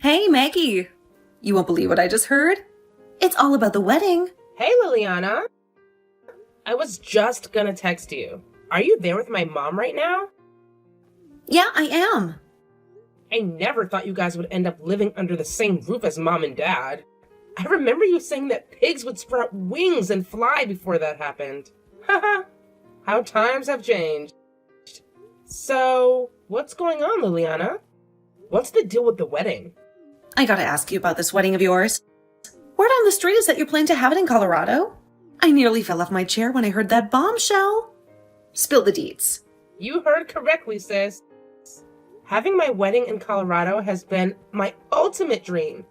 Hey, Maggie. You won't believe what I just heard. It's all about the wedding. Hey, Liliana. I was just gonna text you. Are you there with my mom right now? Yeah, I am. I never thought you guys would end up living under the same roof as mom and dad. I remember you saying that pigs would sprout wings and fly before that happened. Haha, how times have changed. So, what's going on, Liliana? What's the deal with the wedding? I gotta ask you about this wedding of yours. Word on the street is that you're planning to have it in Colorado. I nearly fell off my chair when I heard that bombshell. Spill the deets. You heard correctly, sis. Having my wedding in Colorado has been my ultimate dream.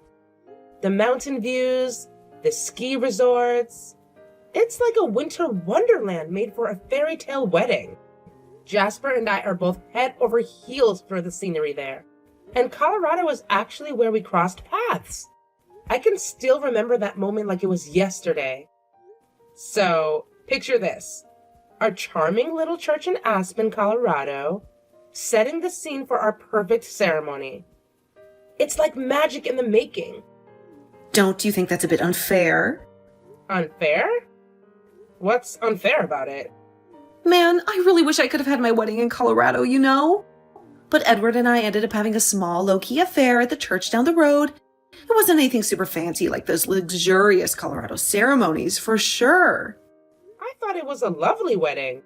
The mountain views, the ski resorts. It's like a winter wonderland made for a fairy tale wedding. Jasper and I are both head over heels for the scenery there. And Colorado is actually where we crossed paths. I can still remember that moment like it was yesterday. So, picture this. Our charming little church in Aspen, Colorado, setting the scene for our perfect ceremony. It's like magic in the making. Don't you think that's a bit unfair? Unfair? What's unfair about it? Man, I really wish I could have had my wedding in Colorado, you know? But Edward and I ended up having a small, low-key affair at the church down the road. It wasn't anything super fancy like those luxurious Colorado ceremonies, for sure. I thought it was a lovely wedding.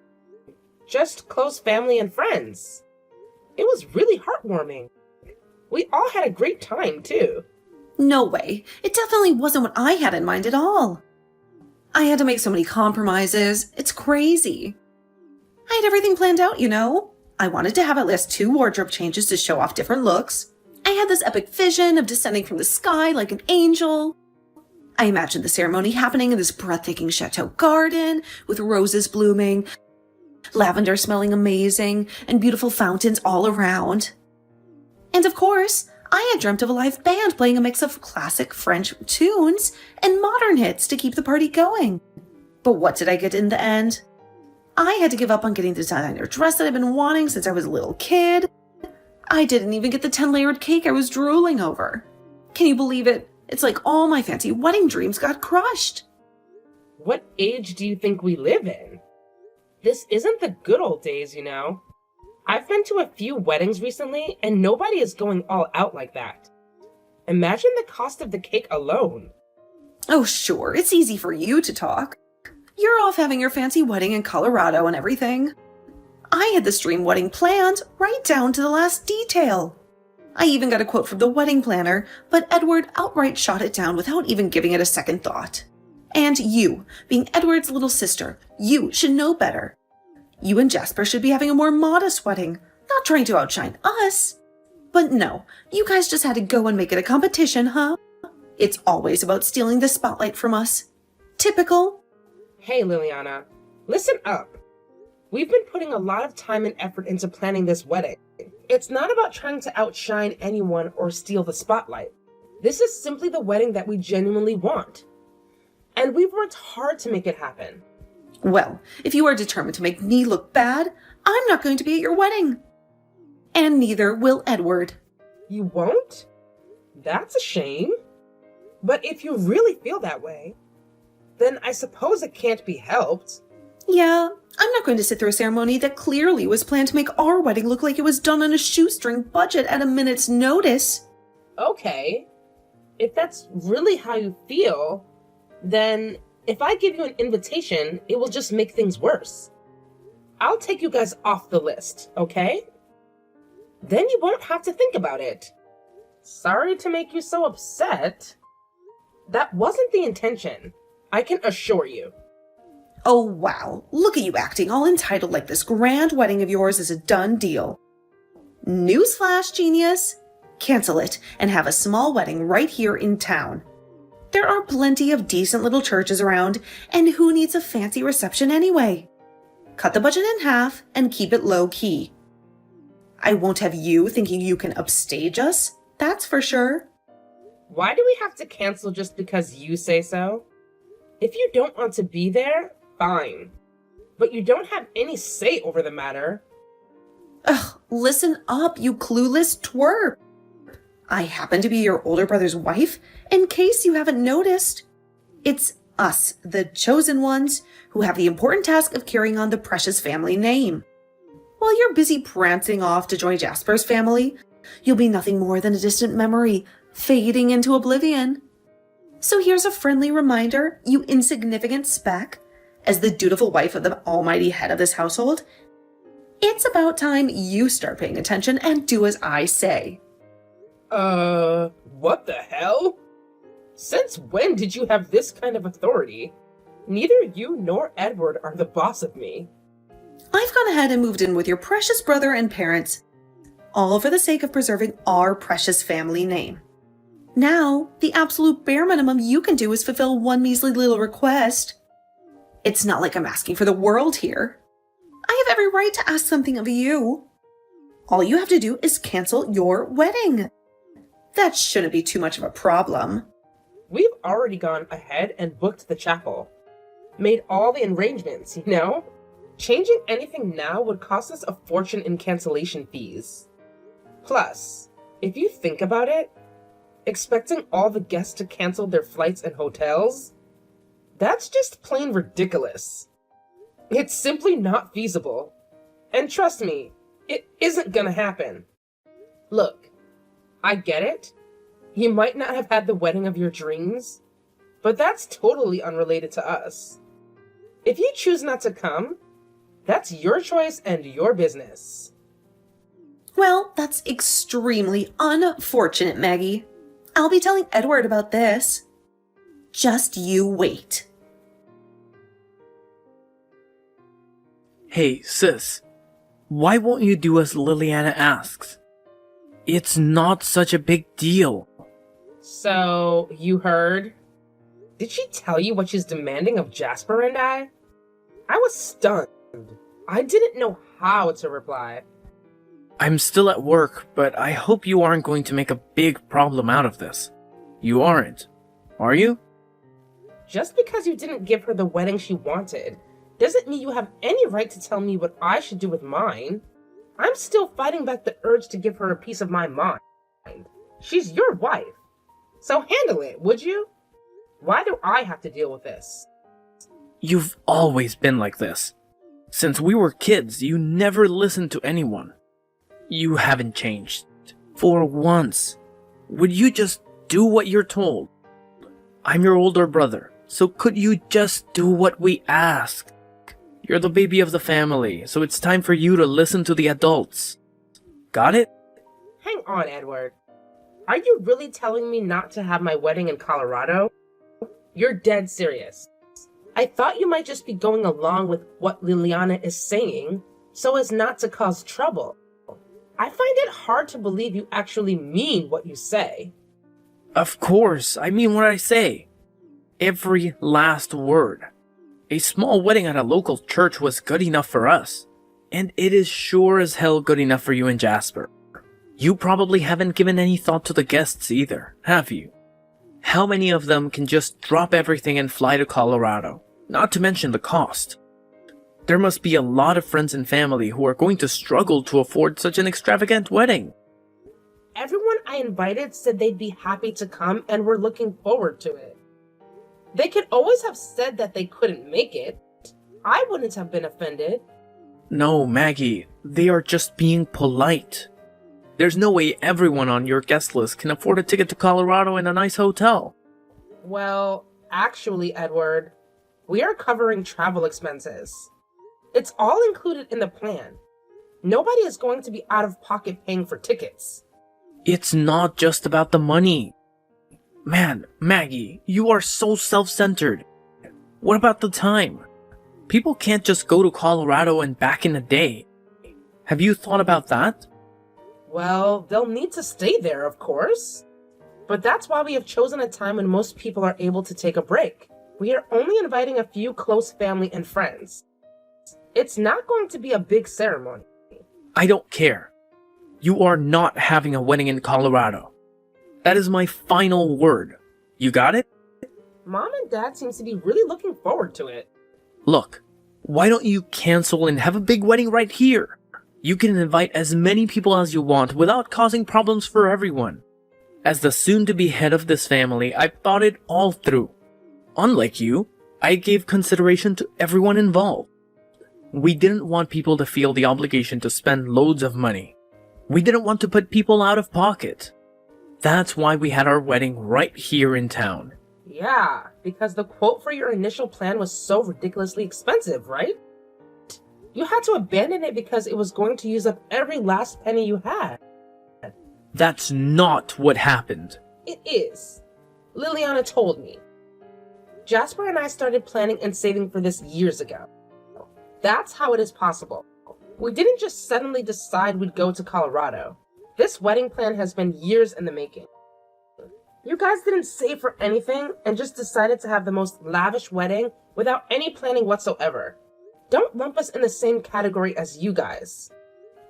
Just close family and friends. It was really heartwarming. We all had a great time, too. No way. It definitely wasn't what I had in mind at all. I had to make so many compromises. It's crazy. I had everything planned out, you know? I wanted to have at least 2 wardrobe changes to show off different looks. I had this epic vision of descending from the sky like an angel. I imagined the ceremony happening in this breathtaking chateau garden with roses blooming, lavender smelling amazing, and beautiful fountains all around. And of course, I had dreamt of a live band playing a mix of classic French tunes and modern hits to keep the party going. But what did I get in the end? I had to give up on getting the designer dress that I've been wanting since I was a little kid. I didn't even get the 10-layered cake I was drooling over. Can you believe it? It's like all my fancy wedding dreams got crushed. What age do you think we live in? This isn't the good old days, you know. I've been to a few weddings recently, and nobody is going all out like that. Imagine the cost of the cake alone. Oh, sure, it's easy for you to talk. You're off having your fancy wedding in Colorado and everything. I had this dream wedding planned right down to the last detail. I even got a quote from the wedding planner, but Edward outright shot it down without even giving it a second thought. And you, being Edward's little sister, you should know better. You and Jasper should be having a more modest wedding, not trying to outshine us. But no, you guys just had to go and make it a competition, huh? It's always about stealing the spotlight from us. Typical. Hey, Liliana, listen up. We've been putting a lot of time and effort into planning this wedding. It's not about trying to outshine anyone or steal the spotlight. This is simply the wedding that we genuinely want. And we've worked hard to make it happen. Well, if you are determined to make me look bad, I'm not going to be at your wedding. And neither will Edward. You won't? That's a shame. But if you really feel that way, then I suppose it can't be helped. Yeah, I'm not going to sit through a ceremony that clearly was planned to make our wedding look like it was done on a shoestring budget at a minute's notice. Okay, if that's really how you feel, then if I give you an invitation, it will just make things worse. I'll take you guys off the list, okay? Then you won't have to think about it. Sorry to make you so upset. That wasn't the intention, I can assure you. Oh wow, look at you acting all entitled like this grand wedding of yours is a done deal. Newsflash, genius! Cancel it and have a small wedding right here in town. There are plenty of decent little churches around, and who needs a fancy reception anyway? Cut the budget in half and keep it low-key. I won't have you thinking you can upstage us, that's for sure. Why do we have to cancel just because you say so? If you don't want to be there, fine. But you don't have any say over the matter. Ugh, listen up, you clueless twerp. I happen to be your older brother's wife, in case you haven't noticed. It's us, the chosen ones, who have the important task of carrying on the precious family name. While you're busy prancing off to join Jasper's family, you'll be nothing more than a distant memory, fading into oblivion. So here's a friendly reminder, you insignificant speck, as the dutiful wife of the almighty head of this household, it's about time you start paying attention and do as I say. What the hell? Since when did you have this kind of authority? Neither you nor Edward are the boss of me. I've gone ahead and moved in with your precious brother and parents, all for the sake of preserving our precious family name. Now, the absolute bare minimum you can do is fulfill one measly little request. It's not like I'm asking for the world here. I have every right to ask something of you. All you have to do is cancel your wedding. That shouldn't be too much of a problem. We've already gone ahead and booked the chapel. Made all the arrangements, you know? Changing anything now would cost us a fortune in cancellation fees. Plus, if you think about it, expecting all the guests to cancel their flights and hotels, that's just plain ridiculous. It's simply not feasible. And trust me, it isn't gonna happen. Look, I get it. You might not have had the wedding of your dreams, but that's totally unrelated to us. If you choose not to come, that's your choice and your business. Well, that's extremely unfortunate, Maggie. I'll be telling Edward about this. Just you wait. Hey, sis. Why won't you do as Liliana asks? It's not such a big deal. So, you heard? Did she tell you what she's demanding of Jasper and I? I was stunned. I didn't know how to reply. I'm still at work, but I hope you aren't going to make a big problem out of this. You aren't, are you? Just because you didn't give her the wedding she wanted, doesn't mean you have any right to tell me what I should do with mine. I'm still fighting back the urge to give her a piece of my mind. She's your wife. So handle it, would you? Why do I have to deal with this? You've always been like this. Since we were kids, you never listened to anyone. You haven't changed. For once. Would you just do what you're told? I'm your older brother, so could you just do what we ask? You're the baby of the family, so it's time for you to listen to the adults. Got it? Hang on, Edward. Are you really telling me not to have my wedding in Colorado? You're dead serious. I thought you might just be going along with what Liliana is saying, so as not to cause trouble. I find it hard to believe you actually mean what you say. Of course, I mean what I say. Every last word. A small wedding at a local church was good enough for us. And it is sure as hell good enough for you and Jasper. You probably haven't given any thought to the guests either, have you? How many of them can just drop everything and fly to Colorado? Not to mention the cost. There must be a lot of friends and family who are going to struggle to afford such an extravagant wedding. Everyone I invited said they'd be happy to come and were looking forward to it. They could always have said that they couldn't make it. I wouldn't have been offended. No, Maggie, they are just being polite. There's no way everyone on your guest list can afford a ticket to Colorado in a nice hotel. Well, actually, Edward, we are covering travel expenses. It's all included in the plan. Nobody is going to be out of pocket paying for tickets. It's not just about the money. Man, Maggie, you are so self-centered. What about the time? People can't just go to Colorado and back in a day. Have you thought about that? Well, they'll need to stay there, of course. But that's why we have chosen a time when most people are able to take a break. We are only inviting a few close family and friends. It's not going to be a big ceremony. I don't care. You are not having a wedding in Colorado. That is my final word. You got it? Mom and Dad seem to be really looking forward to it. Look, why don't you cancel and have a big wedding right here? You can invite as many people as you want without causing problems for everyone. As the soon-to-be head of this family, I've thought it all through. Unlike you, I gave consideration to everyone involved. We didn't want people to feel the obligation to spend loads of money. We didn't want to put people out of pocket. That's why we had our wedding right here in town. Yeah, because the quote for your initial plan was so ridiculously expensive, right? You had to abandon it because it was going to use up every last penny you had. That's not what happened. It is. Liliana told me. Jasper and I started planning and saving for this years ago. That's how it is possible. We didn't just suddenly decide we'd go to Colorado. This wedding plan has been years in the making. You guys didn't save for anything and just decided to have the most lavish wedding without any planning whatsoever. Don't lump us in the same category as you guys.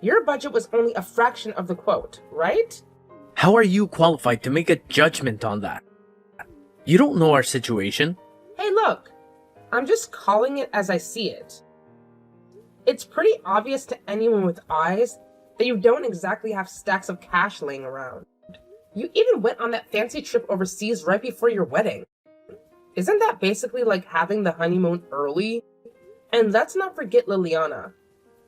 Your budget was only a fraction of the quote, right? How are you qualified to make a judgment on that? You don't know our situation. Hey, look, I'm just calling it as I see it. It's pretty obvious to anyone with eyes that you don't exactly have stacks of cash laying around. You even went on that fancy trip overseas right before your wedding. Isn't that basically like having the honeymoon early? And let's not forget Liliana,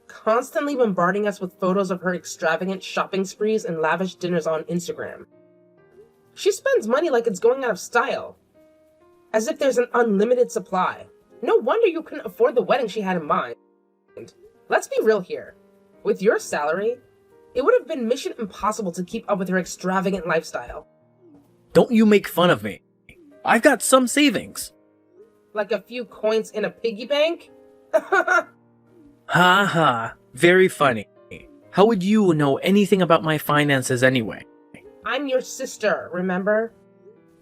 constantly bombarding us with photos of her extravagant shopping sprees and lavish dinners on Instagram. She spends money like it's going out of style, as if there's an unlimited supply. No wonder you couldn't afford the wedding she had in mind. Let's be real here. With your salary, it would have been mission impossible to keep up with her extravagant lifestyle. Don't you make fun of me. I've got some savings. Like a few coins in a piggy bank? Ha ha, very funny. How would you know anything about my finances anyway? I'm your sister, remember?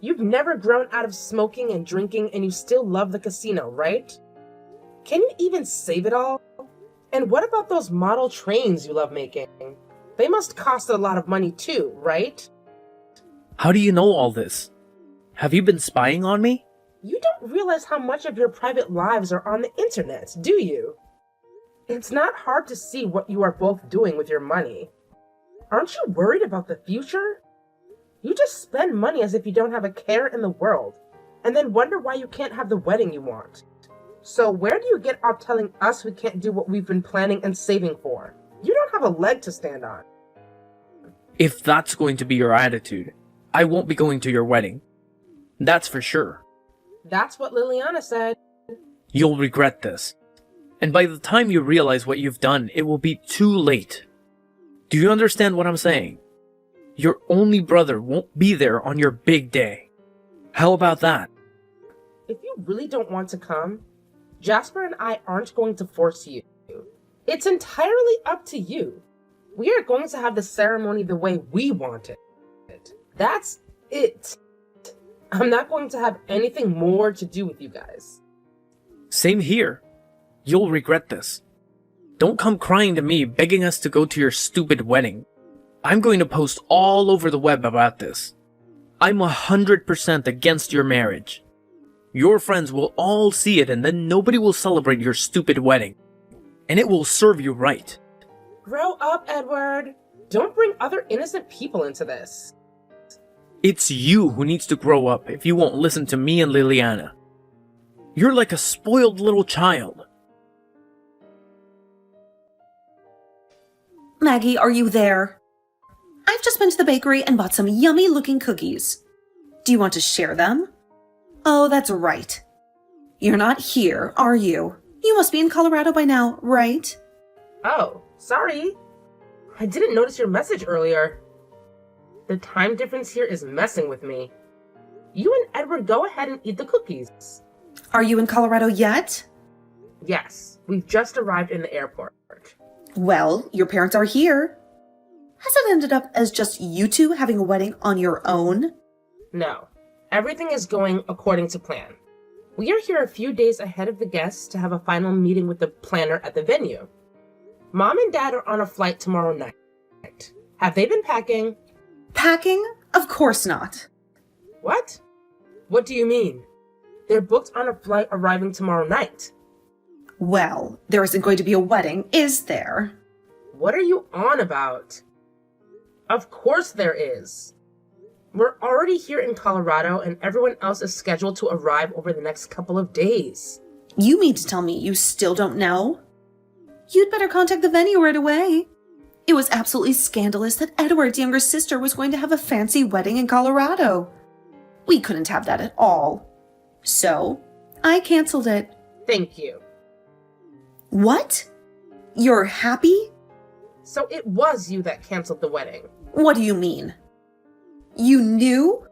You've never grown out of smoking and drinking and you still love the casino, right? Can you even save it all? And what about those model trains you love making? They must cost a lot of money too, right? How do you know all this? Have you been spying on me? You don't realize how much of your private lives are on the internet, do you? It's not hard to see what you are both doing with your money. Aren't you worried about the future? You just spend money as if you don't have a care in the world, and then wonder why you can't have the wedding you want. So where do you get off telling us we can't do what we've been planning and saving for? You don't have a leg to stand on. If that's going to be your attitude, I won't be going to your wedding. That's for sure. That's what Liliana said. You'll regret this. And by the time you realize what you've done, it will be too late. Do you understand what I'm saying? Your only brother won't be there on your big day. How about that? If you really don't want to come, Jasper and I aren't going to force you. It's entirely up to you. We are going to have the ceremony the way we want it. That's it. I'm not going to have anything more to do with you guys. Same here. You'll regret this. Don't come crying to me begging us to go to your stupid wedding. I'm going to post all over the web about this. I'm 100% against your marriage. Your friends will all see it and then nobody will celebrate your stupid wedding. And it will serve you right. Grow up, Edward. Don't bring other innocent people into this. It's you who needs to grow up if you won't listen to me and Liliana. You're like a spoiled little child. Maggie, are you there? I've just been to the bakery and bought some yummy-looking cookies. Do you want to share them? Oh, that's right. You're not here, are you? You must be in Colorado by now, right? Oh, sorry. I didn't notice your message earlier. The time difference here is messing with me. You and Edward go ahead and eat the cookies. Are you in Colorado yet? Yes, we've just arrived in the airport. Well, your parents are here. Has it ended up as just you two having a wedding on your own? No, everything is going according to plan. We are here a few days ahead of the guests to have a final meeting with the planner at the venue. Mom and Dad are on a flight tomorrow night. Have they been packing? Packing? Of course not. What? What do you mean? They're booked on a flight arriving tomorrow night. Well, there isn't going to be a wedding, is there? What are you on about? Of course there is. We're already here in Colorado, and everyone else is scheduled to arrive over the next couple of days. You mean to tell me you still don't know? You'd better contact the venue right away. It was absolutely scandalous that Edward's younger sister was going to have a fancy wedding in Colorado. We couldn't have that at all. So, I canceled it. Thank you. What? You're happy? So it was you that canceled the wedding. What do you mean? You knew?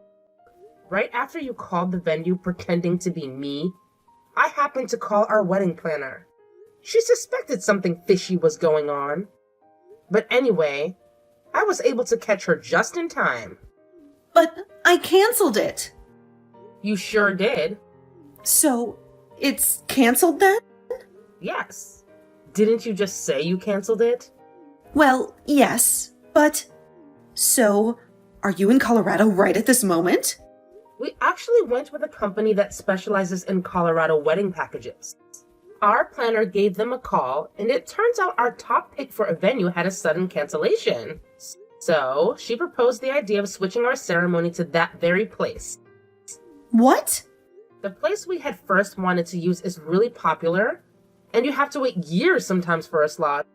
Right after you called the venue pretending to be me, I happened to call our wedding planner. She suspected something fishy was going on. But anyway, I was able to catch her just in time. But I canceled it. You sure did. So, it's canceled then? Yes. Didn't you just say you canceled it? Well, yes, but... So, are you in Colorado right at this moment? We actually went with a company that specializes in Colorado wedding packages. Our planner gave them a call, and it turns out our top pick for a venue had a sudden cancellation. So, she proposed the idea of switching our ceremony to that very place. What? The place we had first wanted to use is really popular, and you have to wait years sometimes for a slot.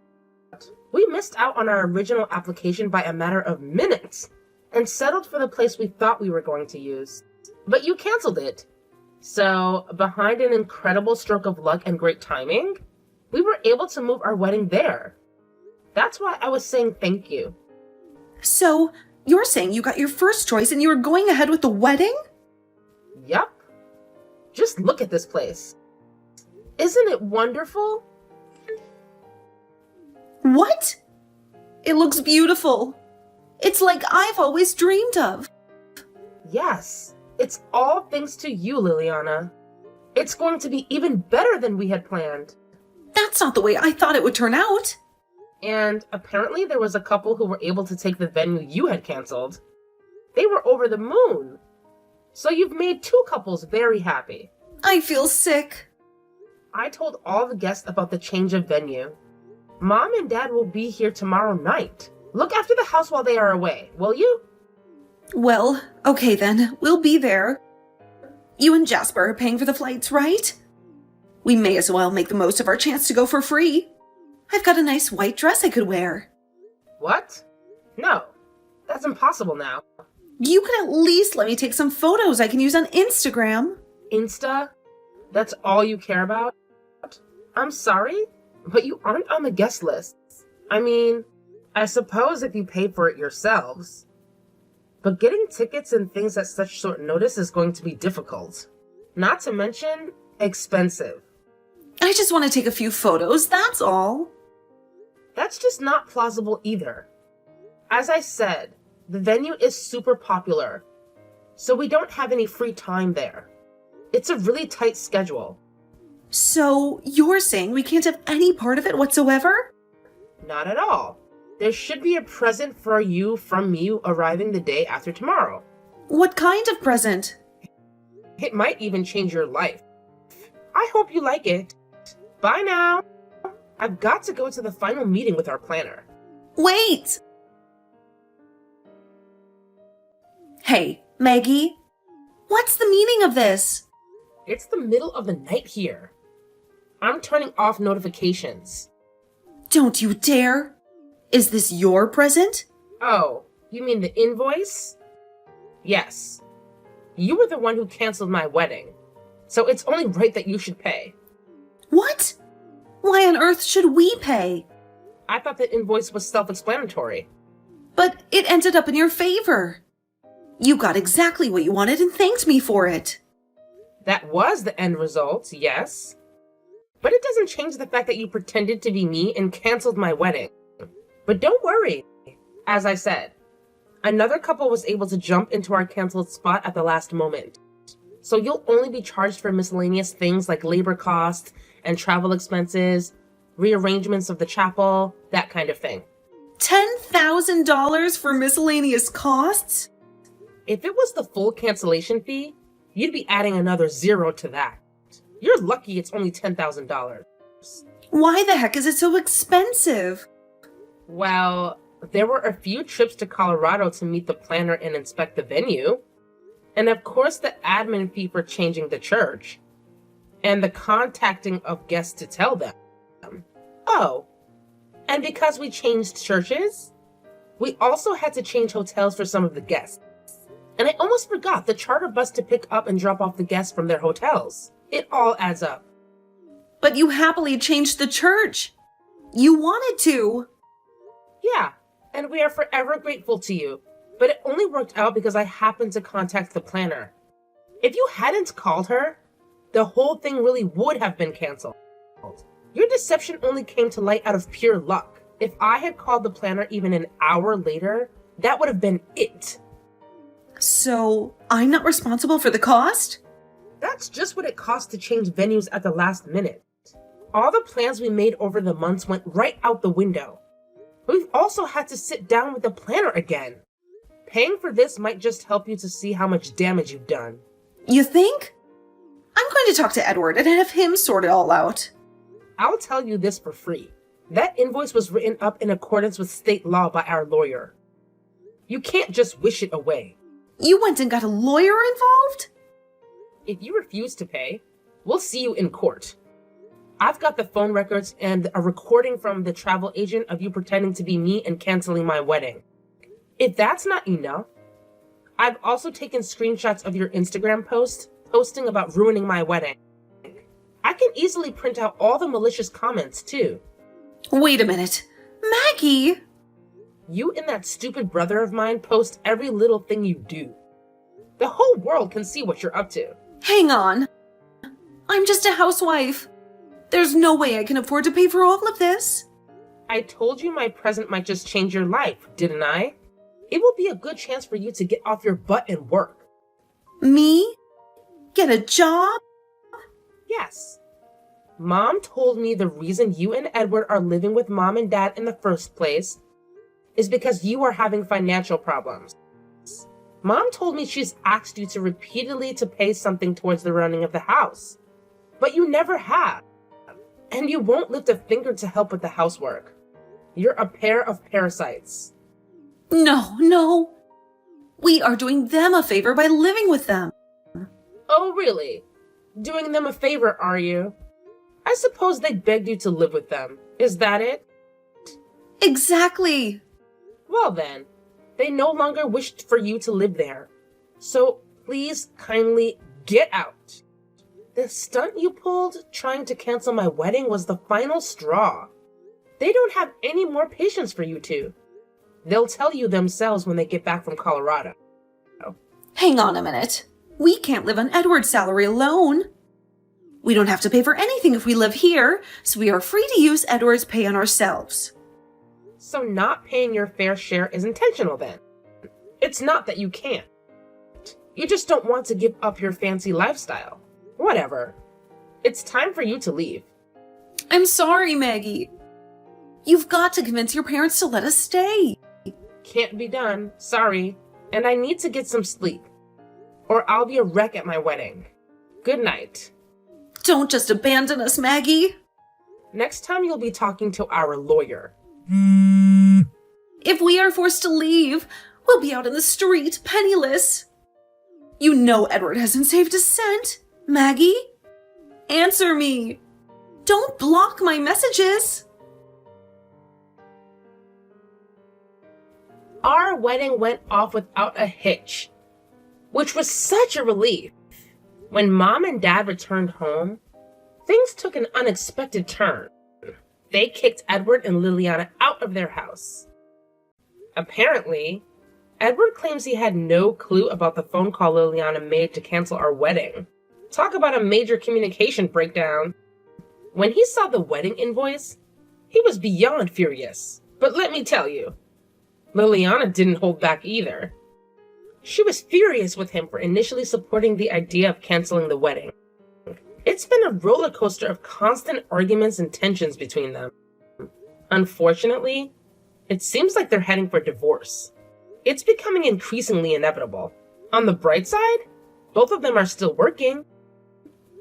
We missed out on our original application by a matter of minutes, and settled for the place we thought we were going to use. But you canceled it. So, behind an incredible stroke of luck and great timing, we were able to move our wedding there. That's why I was saying thank you. So, you're saying you got your first choice and you were going ahead with the wedding? Yup. Just look at this place. Isn't it wonderful? What? It looks beautiful. It's like I've always dreamed of. Yes. It's all thanks to you, Liliana. It's going to be even better than we had planned. That's not the way I thought it would turn out. And apparently there was a couple who were able to take the venue you had canceled. They were over the moon. So you've made two couples very happy. I feel sick. I told all the guests about the change of venue. Mom and Dad will be here tomorrow night. Look after the house while they are away, will you? Well, okay then, we'll be there. You and Jasper are paying for the flights, right? We may as well make the most of our chance to go for free. I've got a nice white dress I could wear. What? No, that's impossible now. You could at least let me take some photos I can use on Instagram. Insta? That's all you care about? I'm sorry, but you aren't on the guest list. I mean, I suppose if you pay for it yourselves. But getting tickets and things at such short notice is going to be difficult. Not to mention, expensive. I just want to take a few photos, that's all. That's just not plausible either. As I said, the venue is super popular, so we don't have any free time there. It's a really tight schedule. So, you're saying we can't have any part of it whatsoever? Not at all. There should be a present for you from me arriving the day after tomorrow. What kind of present? It might even change your life. I hope you like it. Bye now. I've got to go to the final meeting with our planner. Wait! Hey, Maggie. What's the meaning of this? It's the middle of the night here. I'm turning off notifications. Don't you dare! Is this your present? Oh, you mean the invoice? Yes. You were the one who canceled my wedding, so it's only right that you should pay. What? Why on earth should we pay? I thought the invoice was self-explanatory. But it ended up in your favor. You got exactly what you wanted and thanked me for it. That was the end result, yes. But it doesn't change the fact that you pretended to be me and canceled my wedding. But don't worry. As I said, another couple was able to jump into our canceled spot at the last moment. So you'll only be charged for miscellaneous things like labor costs and travel expenses, rearrangements of the chapel, that kind of thing. $10,000 for miscellaneous costs? If it was the full cancellation fee, you'd be adding another zero to that. You're lucky it's only $10,000. Why the heck is it so expensive? Well, There were a few trips to Colorado to meet the planner and inspect the venue. And of course, the admin fee for changing the church. And the contacting of guests to tell them. Oh, and because we changed churches, we also had to change hotels for some of the guests. And I almost forgot the charter bus to pick up and drop off the guests from their hotels. It all adds up. But you happily changed the church. You wanted to. Yeah, and we are forever grateful to you. But it only worked out because I happened to contact the planner. If you hadn't called her, the whole thing really would have been canceled. Your deception only came to light out of pure luck. If I had called the planner even an hour later, that would have been it. So, I'm not responsible for the cost? That's just what it cost to change venues at the last minute. All the plans we made over the months went right out the window. We've also had to sit down with the planner again. Paying for this might just help you to see how much damage you've done. You think? I'm going to talk to Edward and have him sort it all out. I'll tell you this for free. That invoice was written up in accordance with state law by our lawyer. You can't just wish it away. You went and got a lawyer involved? If you refuse to pay, we'll see you in court. I've got the phone records and a recording from the travel agent of you pretending to be me and canceling my wedding. If that's not enough, I've also taken screenshots of your Instagram post posting about ruining my wedding. I can easily print out all the malicious comments too. Wait a minute. Maggie! You and that stupid brother of mine post every little thing you do. The whole world can see what you're up to. Hang on. I'm just a housewife. There's no way I can afford to pay for all of this. I told you my present might just change your life, didn't I? It will be a good chance for you to get off your butt and work. Me? Get a job? Yes. Mom told me the reason you and Edward are living with Mom and Dad in the first place is because you are having financial problems. Mom told me she's asked you to repeatedly to pay something towards the running of the house, but you never have, and you won't lift a finger to help with the housework. You're a pair of parasites. No. We are doing them a favor by living with them. Oh, really? Doing them a favor, are you? I suppose they begged you to live with them. Is that it? Exactly. Well then, they no longer wished for you to live there. So please kindly get out. The stunt you pulled trying to cancel my wedding was the final straw. They don't have any more patience for you two. They'll tell you themselves when they get back from Colorado. Hang on a minute. We can't live on Edward's salary alone. We don't have to pay for anything if we live here, so we are free to use Edward's pay on ourselves. So not paying your fair share is intentional then. It's not that you can't. You just don't want to give up your fancy lifestyle. Whatever. It's time for you to leave. I'm sorry, Maggie. You've got to convince your parents to let us stay. Can't be done. Sorry. And I need to get some sleep. Or I'll be a wreck at my wedding. Good night. Don't just abandon us, Maggie. Next time you'll be talking to our lawyer. If we are forced to leave, we'll be out in the street, penniless. You know Edward hasn't saved a cent. Maggie? Answer me. Don't block my messages. Our wedding went off without a hitch, which was such a relief. When Mom and Dad returned home, things took an unexpected turn. They kicked Edward and Liliana out of their house. Apparently, Edward claims he had no clue about the phone call Liliana made to cancel our wedding. Talk about a major communication breakdown. When he saw the wedding invoice, he was beyond furious. But let me tell you, Liliana didn't hold back either. She was furious with him for initially supporting the idea of canceling the wedding. It's been a roller coaster of constant arguments and tensions between them. Unfortunately, it seems like they're heading for divorce. It's becoming increasingly inevitable. On the bright side, both of them are still working,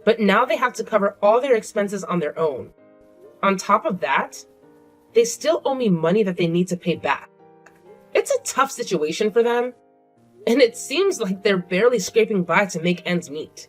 but now they have to cover all their expenses on their own. On top of that, they still owe me money that they need to pay back. It's a tough situation for them, and it seems like they're barely scraping by to make ends meet.